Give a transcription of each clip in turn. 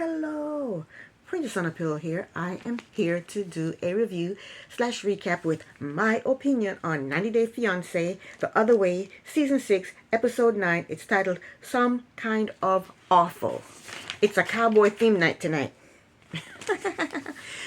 Hello, Princess on a Pillow here. I am here to do a review slash recap with my opinion on 90 Day Fiance, The Other Way, Season 6, Episode 9. It's titled Some Kind of Awful. It's a cowboy theme night tonight.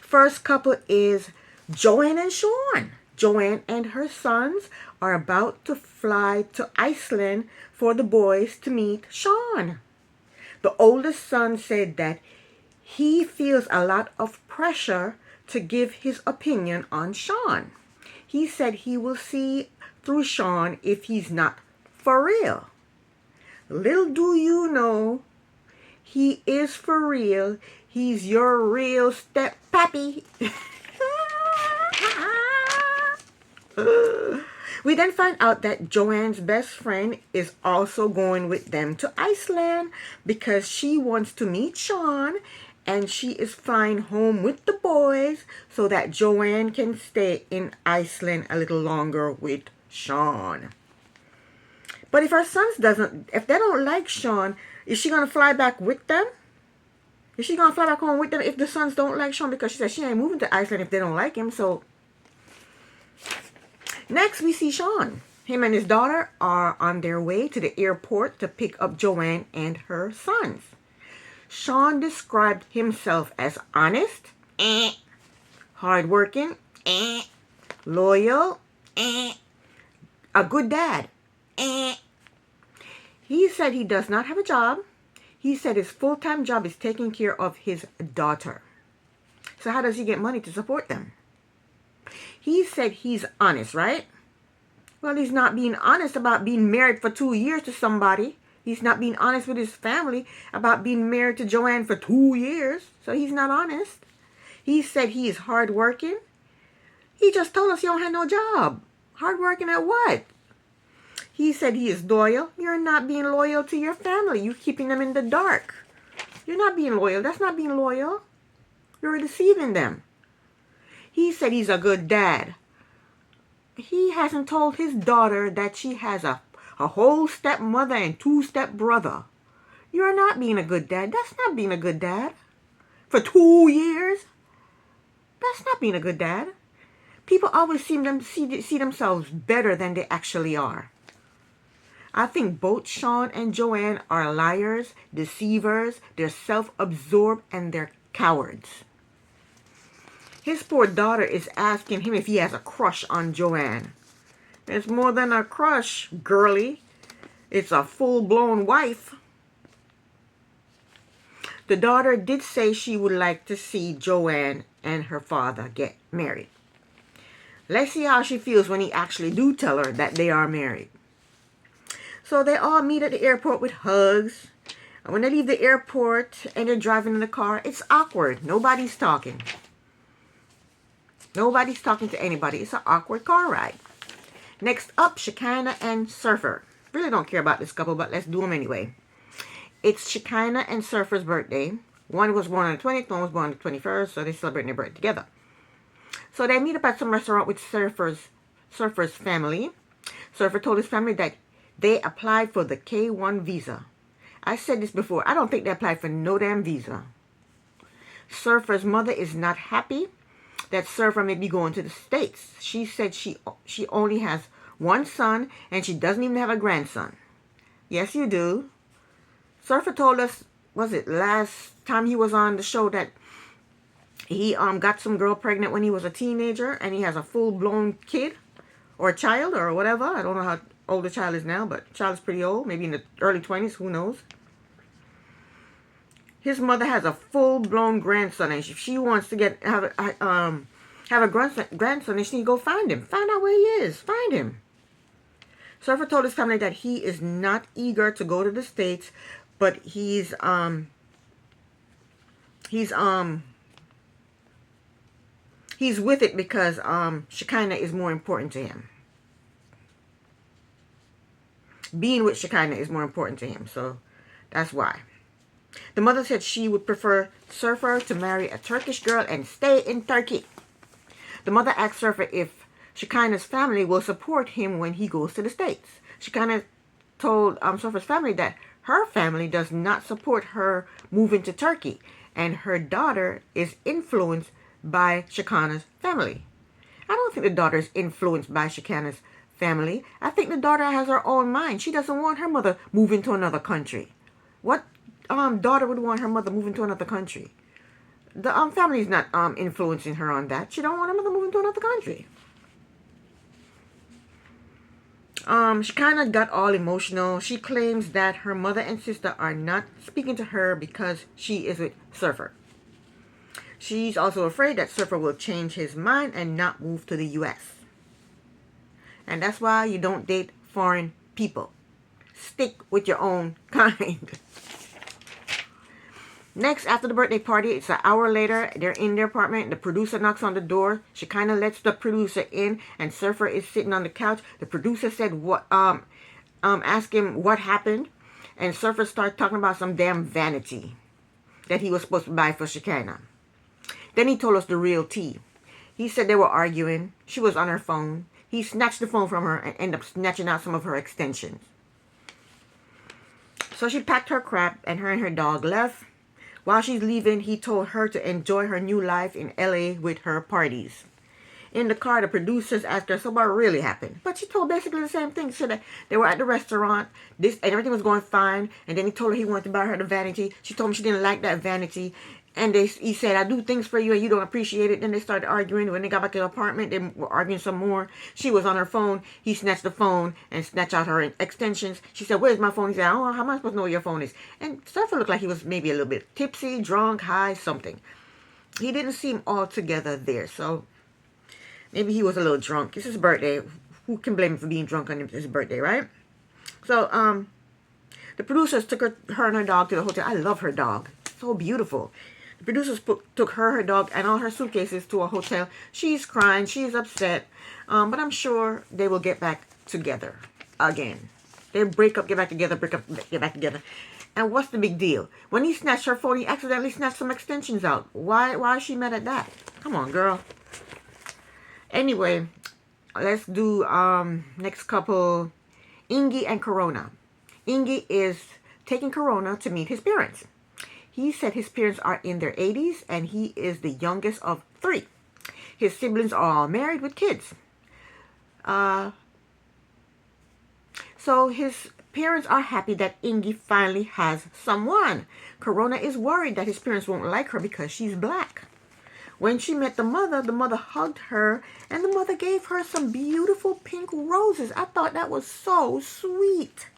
First couple is Joanne and Sean. Joanne and her sons are about to fly to Iceland for the boys to meet Sean. The oldest son said that he feels a lot of pressure to give his opinion on Sean. He said he will see through Sean if he's not for real. Little do you know, he is for real. He's your real step pappy. We then find out that Joanne's best friend is also going with them to Iceland because she wants to meet Sean, and she is flying home with the boys so that Joanne can stay in Iceland a little longer with Sean. But if her sons if they don't like Sean, is she going to fly back with them? Is she going to fly back home with them if the sons don't like Sean? Because she said she ain't moving to Iceland if they don't like him. So next, we see Sean. Him and his daughter are on their way to the airport to pick up Joanne and her sons. Sean described himself as honest, hardworking, loyal, a good dad. He said he does not have a job. He said his full-time job is taking care of his daughter. So how does he get money to support them? He said he's honest, right? Well, he's not being honest about being married for 2 years to somebody. He's not being honest with his family about being married to Joanne for 2 years. So he's not honest. He said he is hardworking. He just told us he don't have no job. Hardworking at what? He said he is loyal. You're not being loyal to your family. You're keeping them in the dark. You're not being loyal. That's not being loyal. You're deceiving them. He said he's a good dad. He hasn't told his daughter that she has a whole stepmother and 2 stepbrother. You're not being a good dad. That's not being a good dad. For 2 years? That's not being a good dad. People always see themselves better than they actually are. I think both Sean and Joanne are liars, deceivers, they're self-absorbed, and they're cowards. His poor daughter is asking him if he has a crush on Joanne. It's more than a crush, girly. It's a full-blown wife. The daughter did say she would like to see Joanne and her father get married. Let's see how she feels when he actually do tell her that they are married. So they all meet at the airport with hugs. And when they leave the airport and they're driving in the car, it's awkward. Nobody's talking. Nobody's talking to anybody. It's an awkward car ride. Next up, Shekinah and Surfer. Really don't care about this couple, but let's do them anyway. It's Shekinah and Surfer's birthday. One was born on the 20th, one was born on the 21st, so they're celebrating their birthday together. So they meet up at some restaurant with Surfer's family. Surfer told his family that they applied for the K-1 visa. I said this before. I don't think they applied for no damn visa. Surfer's mother is not happy that Surfer may be going to the States. She said she only has one son and she doesn't even have a grandson. Yes, you do. Surfer told us, was it last time he was on the show, that he got some girl pregnant when he was a teenager and he has a full-blown kid or a child or whatever. I don't know how old the child is now, but the child is pretty old, maybe in the early 20s, who knows. His mother has a full-blown grandson, and if she wants to have a grandson, then she need to go find him. Find out where he is. Find him. Surfer told his family that he is not eager to go to the States, but he's with it because Shekinah is more important to him. Being with Shekinah is more important to him, so that's why. The mother said she would prefer Surfer to marry a Turkish girl and stay in Turkey. The mother asked Surfer if Shekinah's family will support him when he goes to the States. Shekinah told Surfer's family that her family does not support her moving to Turkey, and her daughter is influenced by Shekinah's family. I don't think the daughter is influenced by Shekinah's family. I think the daughter has her own mind. She doesn't want her mother moving to another country. What daughter would want her mother moving to another country? The family is not influencing her on that. She don't want her mother moving to another country. She kind of got all emotional. She claims that her mother and sister are not speaking to her because she is with Surfer. She's also afraid that Surfer will change his mind and not move to the U.S. And that's why you don't date foreign people. Stick with your own kind. Next, after the birthday party, it's an hour later. They're in their apartment. The producer knocks on the door. She kind of lets the producer in, and Surfer is sitting on the couch. The producer said, "What?" Ask him what happened, and Surfer started talking about some damn vanity that he was supposed to buy for Shekinah. Then he told us the real tea. He said they were arguing. She was on her phone. He snatched the phone from her and ended up snatching out some of her extensions. So she packed her crap, and her dog left. While she's leaving, he told her to enjoy her new life in LA with her parties. In the car, the producers asked her, so what really happened? But she told basically the same thing. She said that they were at the restaurant, and everything was going fine. And then he told her he wanted to buy her the vanity. She told him she didn't like that vanity. And he said, I do things for you and you don't appreciate it. Then they started arguing. When they got back to the apartment, they were arguing some more. She was on her phone. He snatched the phone and snatched out her extensions. She said, where's my phone? He said, oh, how am I supposed to know where your phone is? And Surfer looked like he was maybe a little bit tipsy, drunk, high, something. He didn't seem all together there. So maybe he was a little drunk. It's his birthday. Who can blame him for being drunk on his birthday, right? So the producers took her and her dog to the hotel. I love her dog. So beautiful. The producers took her dog, and all her suitcases to a hotel. She's crying. She's upset. But I'm sure they will get back together again. They break up, get back together, break up, get back together. And what's the big deal? When he snatched her phone, he accidentally snatched some extensions out. Why is she mad at that? Come on, girl. Anyway, let's do next couple, Ingi and Corona. Ingi is taking Corona to meet his parents. He said his parents are in their 80s and he is the youngest of 3. His siblings are all married with kids. So his parents are happy that Ingi finally has someone. Corona is worried that his parents won't like her because she's black. When she met the mother hugged her and the mother gave her some beautiful pink roses. I thought that was so sweet.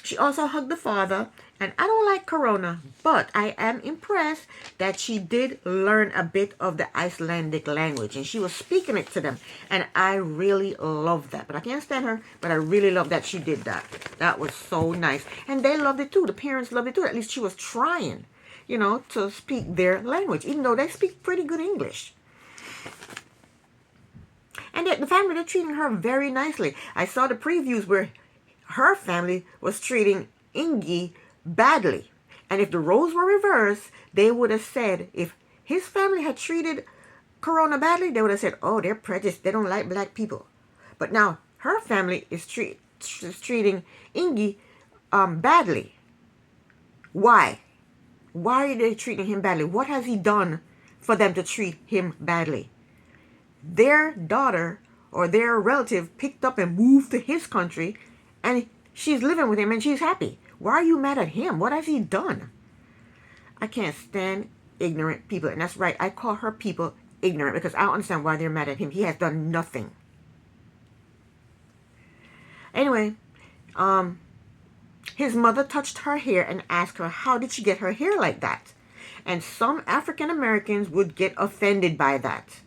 She also hugged the father. And I don't like Corona, but I am impressed that she did learn a bit of the Icelandic language. And she was speaking it to them. And I really love that. But I can't stand her, but I really love that she did that. That was so nice. And they loved it too. The parents loved it too. At least she was trying, to speak their language. Even though they speak pretty good English. And the family, they're treating her very nicely. I saw the previews where her family was treating Ingi badly. And if the roles were reversed, they would have said, if his family had treated Corona badly, they would have said, oh, they're prejudiced. They don't like black people. But now her family is treating Ingi badly. Why? Why are they treating him badly? What has he done for them to treat him badly? Their daughter or their relative picked up and moved to his country, and she's living with him and she's happy. Why are you mad at him? What has he done? I can't stand ignorant people. And that's right. I call her people ignorant because I don't understand why they're mad at him. He has done nothing. Anyway, his mother touched her hair and asked her, how did she get her hair like that? And some African Americans would get offended by that.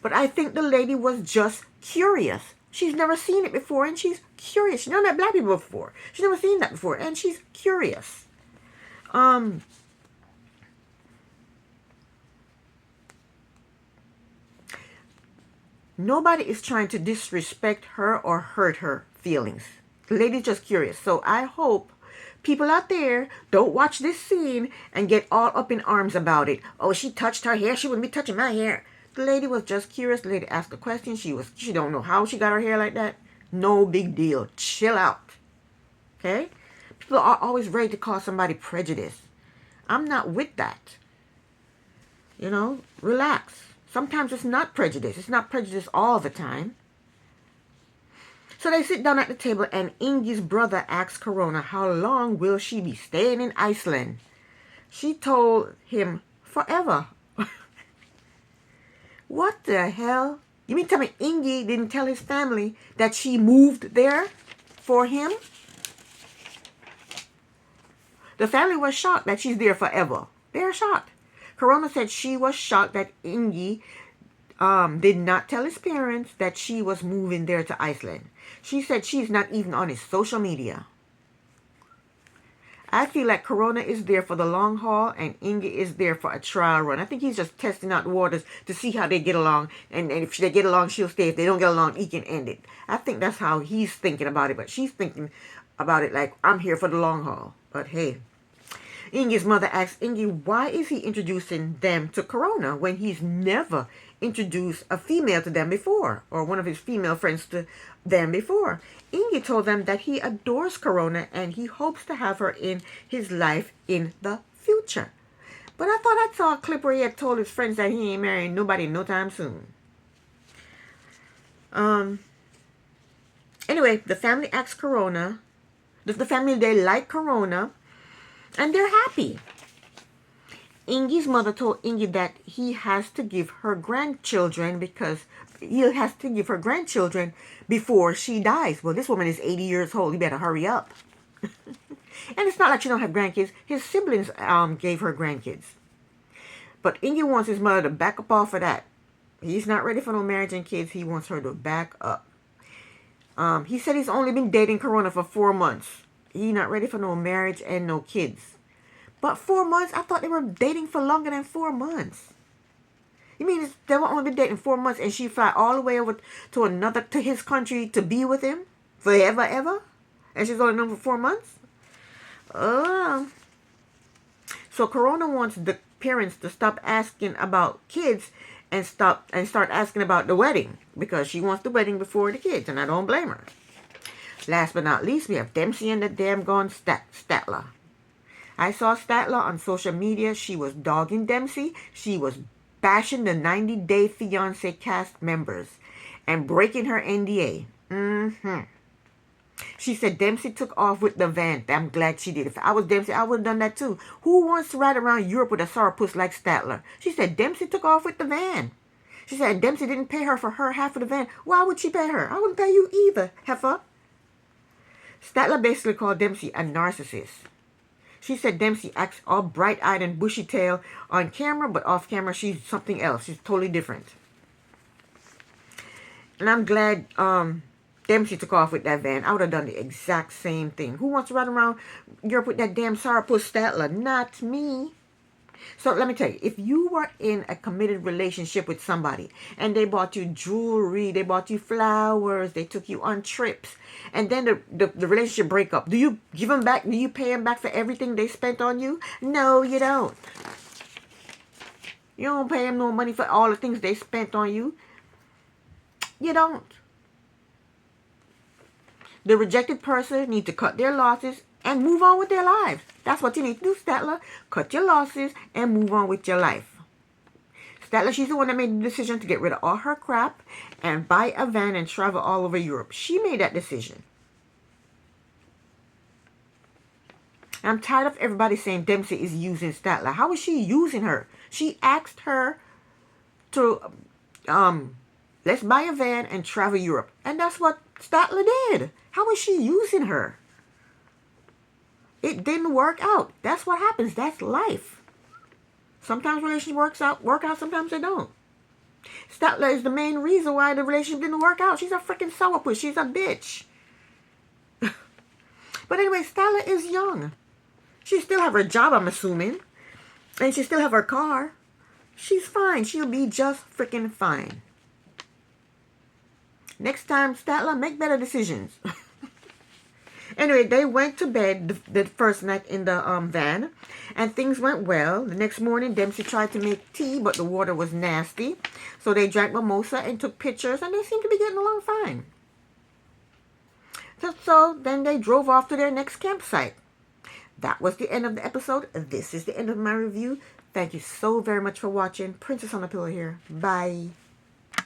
But I think the lady was just curious. She's never seen it before, and she's curious. She's never met black people before. She's never seen that before, and she's curious. Nobody is trying to disrespect her or hurt her feelings. The lady's just curious. So I hope people out there don't watch this scene and get all up in arms about it. Oh, she touched her hair. She wouldn't be touching my hair. The lady was just curious. The lady asked a question. She don't know how she got her hair like that. No big deal. Chill out. Okay? People are always ready to call somebody prejudiced. I'm not with that. You know, relax. Sometimes it's not prejudice. It's not prejudice all the time. So they sit down at the table and Ingi's brother asks Corona how long will she be staying in Iceland. She told him forever. What the hell? You mean tell me Ingi didn't tell his family that she moved there for him? The family was shocked that she's there forever. They're shocked. Corona said she was shocked that Ingi did not tell his parents that she was moving there to Iceland. She said she's not even on his social media. I feel like Corona is there for the long haul and Ingi is there for a trial run. I think he's just testing out the waters to see how they get along. And if they get along, she'll stay. If they don't get along, he can end it. I think that's how he's thinking about it. But she's thinking about it like, I'm here for the long haul. But hey. Ingi's mother asks Ingi, why is he introducing them to Corona when he's never introduced a female to them before, or one of his female friends to them before? Ingi told them that he adores Corona and he hopes to have her in his life in the future. But I thought I saw a clip where he had told his friends that he ain't marrying nobody no time soon. Anyway, the family asks Corona, the family, they like Corona, and they're happy. Ingi's mother told Ingi that he has to give her grandchildren because he has to give her grandchildren before she dies. Well, this woman is 80 years old. You better hurry up. And it's not like she don't have grandkids. His siblings gave her grandkids. But Ingi wants his mother to back up off of that. He's not ready for no marriage and kids. He wants her to back up. He said he's only been dating Corona for 4 months. He's not ready for no marriage and no kids. But 4 months? I thought they were dating for longer than 4 months. You mean they were only been dating 4 months and she fly all the way over to his country to be with him? Forever, ever? And she's only known for 4 months? So Corona wants the parents to stop asking about kids and start asking about the wedding. Because she wants the wedding before the kids, and I don't blame her. Last but not least, we have Dempsey and the damn gone Statler. I saw Statler on social media. She was dogging Dempsey. She was bashing the 90-day fiance cast members and breaking her NDA. She said Dempsey took off with the van. I'm glad she did. If I was Dempsey, I would have done that too. Who wants to ride around Europe with a sourpuss like Statler? She said Dempsey took off with the van. She said Dempsey didn't pay her for her half of the van. Why would she pay her? I wouldn't pay you either, heifer. Statler basically called Dempsey a narcissist. She said Dempsey acts all bright-eyed and bushy-tailed on camera, but off camera she's something else. She's totally different. And I'm glad Dempsey took off with that van. I would have done the exact same thing. Who wants to ride around Europe with that damn sourpuss Statler? Not me. So let me tell you, if you were in a committed relationship with somebody and they bought you jewelry, they bought you flowers, they took you on trips, and then the relationship break up, do you give them back? Do you pay them back for everything they spent on you? No, you don't. You don't pay them no money for all the things they spent on you. You don't. The rejected person needs to cut their losses and move on with their lives. That's what you need to do, Statler. Cut your losses and move on with your life. Statler, she's the one that made the decision to get rid of all her crap and buy a van and travel all over Europe. She made that decision. And I'm tired of everybody saying Dempsey is using Statler. How is she using her? She asked her to, let's buy a van and travel Europe. And that's what Statler did. How is she using her? It didn't work out. That's what happens. That's life. Sometimes relationships work out, sometimes they don't. Statler is the main reason why the relationship didn't work out. She's a freaking sourpuss. She's a bitch. But anyway, Statler is young. She still have her job, I'm assuming. And she still have her car. She's fine. She'll be just freaking fine. Next time, Statler, make better decisions. Anyway, they went to bed the first night in the van, and things went well. The next morning, Dempsey tried to make tea, but the water was nasty. So they drank mimosa and took pictures, and they seemed to be getting along fine. So then they drove off to their next campsite. That was the end of the episode. This is the end of my review. Thank you so very much for watching. Princess on the Pillow here. Bye.